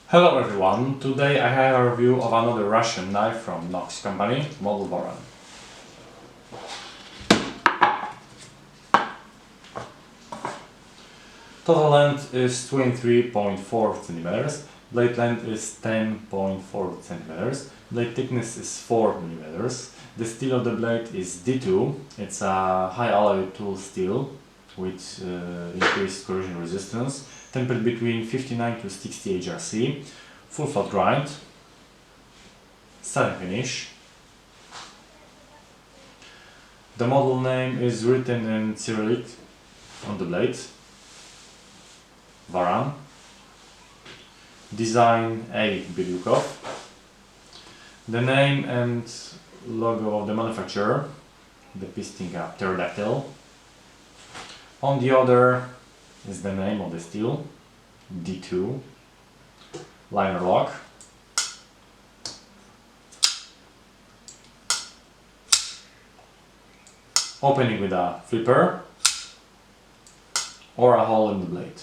Hello everyone, today I have a review of another Russian knife from NOKS company, model Varan. Total length is 23.4 cm, blade length is 10.4 cm, blade thickness is 4 mm. The steel of the blade is D2, it's a high alloy tool steel with increased corrosion resistance, tempered between 59 to 60 HRC, full flat grind, satin finish. The model name is written in Cyrillic on the blade, Varan. Design A. Bilyukov. The name and logo of the manufacturer, depicting a pterodactyl. On the other is the name of the steel, D2, liner lock. Opening with a flipper or a hole in the blade.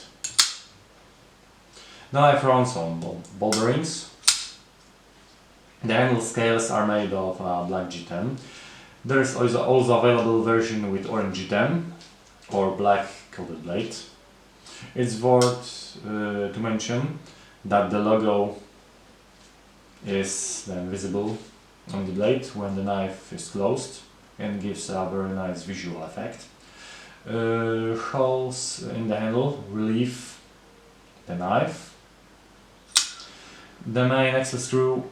The knife runs on ball bearings. The handle scales are made of black G10. There is also available version with orange G10 or black coated blade. It's worth to mention that the logo is then visible on the blade when the knife is closed and gives a very nice visual effect. Holes in the handle relieve the knife. The main axle screw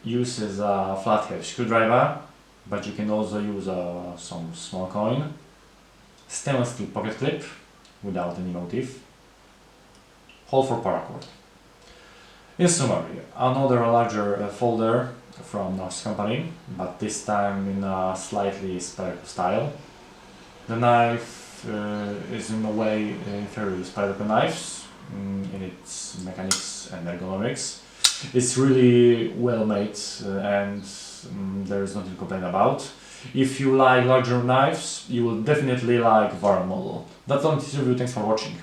uses a flathead screwdriver, but you can also use some small coin. Stainless steel pocket clip without any motif. Hole for paracord. In summary, another larger folder from NOKS company, but this time in a slightly spherical style. The knife is in a way inferior to Spyderco knives in its mechanics and ergonomics. It's really well made and there is nothing to complain about. If you like larger knives, you will definitely like Varan model. That's all in this review, thanks for watching.